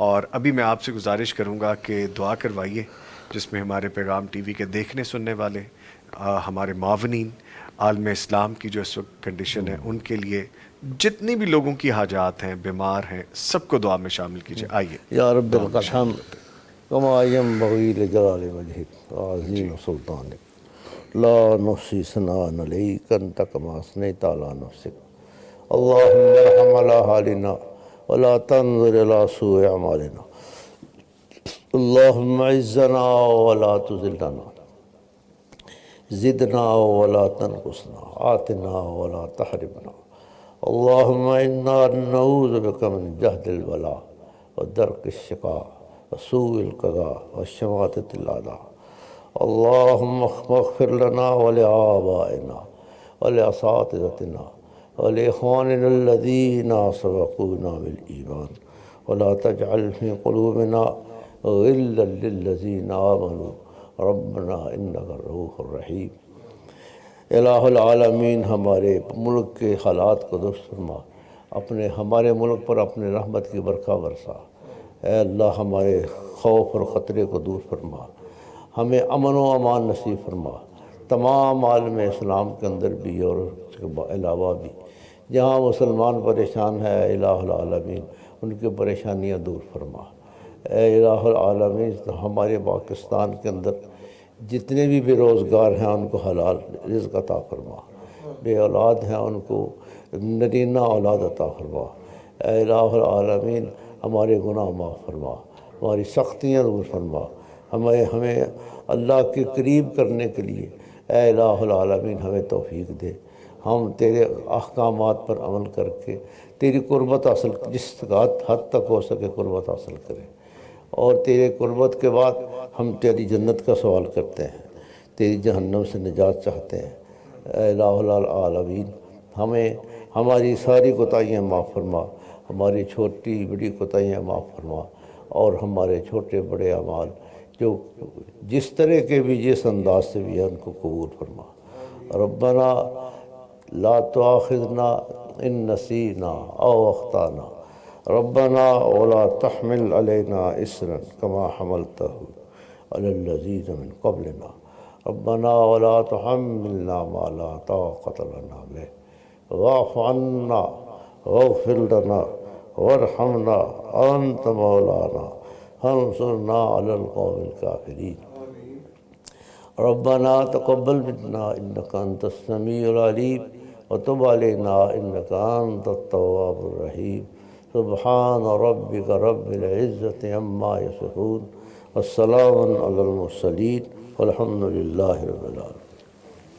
اور ابھی میں آپ سے گزارش کروں گا کہ دعا کروائیے، جس میں ہمارے پیغام ٹی وی کے دیکھنے سننے والے، ہمارے معاونین، عالم اسلام کی جو اس وقت کنڈیشن ہے ان کے لیے، جتنی بھی لوگوں کی حاجات ہیں، بیمار ہیں، سب کو دعا میں شامل کیجیے. آئیے یا رب دعا میں القسم شامل ہوتے ہیں. کما ينبغي لجلال وجهك جی وعظيم سلطانك لا نحصي ثناء عليك أنت كما أثنيت على نفسك اللهم ارحم على حالنا ولا تنظر إلى سوء أعمالنا اللهم عزنا ولا تذلنا زدنا ولا تنقصنا آتنا ولا تحرمنا اللهم إنا نعوذ بك من جهد البلاء ودرك الشقاء وسوء القضاء والشماتة الأعداء اللهم اغفر لنا ولآبائنا ولأساتذتنا ولإخواننا الذين سبقونا بالإيمان ولا تجعل في قلوبنا غلا للذين آمنوا ربنا إنك الرؤوف الرحيم. الہ العالمین ہمارے ملک کے حالات کو درست فرما، ہمارے ملک پر اپنے رحمت کی برکھا برسا. اے اللہ ہمارے خوف اور خطرے کو دور فرما، ہمیں امن و امان نصیب فرما. تمام عالم اسلام کے اندر بھی اور اس کے علاوہ بھی جہاں مسلمان پریشان ہے الہ العالمین ان کی پریشانیاں دور فرما. اے الہ العالمین ہمارے پاکستان کے اندر جتنے بھی بے روزگار ہیں ان کو حلال رزق عطا فرما، بے اولاد ہیں ان کو نرینہ اولاد عطا فرما. اے الہ العالمین ہمارے گناہ معاف فرما، ہماری سختیاں دور فرما، ہمیں اللہ کے قریب کرنے کے لیے اے الہ العالمین ہمیں توفیق دے. ہم تیرے احکامات پر عمل کر کے تیری قربت حاصل، جس حد تک ہو سکے قربت حاصل کریں، اور تیرے قربت کے بعد ہم تیری جنت کا سوال کرتے ہیں، تیری جہنم سے نجات چاہتے ہیں. اے الہ العالمین ہماری ساری کوتاہیاں معاف فرما، ہماری چھوٹی بڑی کوتاہیاں معاف فرما، اور ہمارے چھوٹے بڑے اعمال جو جس طرح کے بھی جس انداز سے بھی ہیں ان کو قبول فرما. ربنا لا تؤاخذنا ان نسینا او اخطانا ربنا ولا تحمل علينا إصرا كما حملته على الذين من قبلنا ربنا ولا تحملنا ما لا طاقة لنا به واعف عنا واغفر لنا وارحمنا أنت مولانا فانصرنا على القوم الكافرين. ربنا تقبل منا إنك أنت السميع العليم وتب علينا إنك أنت التواب الرحيم. سبحان ربك رب العزة عما يصفون والسلام على المرسلين والحمد لله رب العالمين.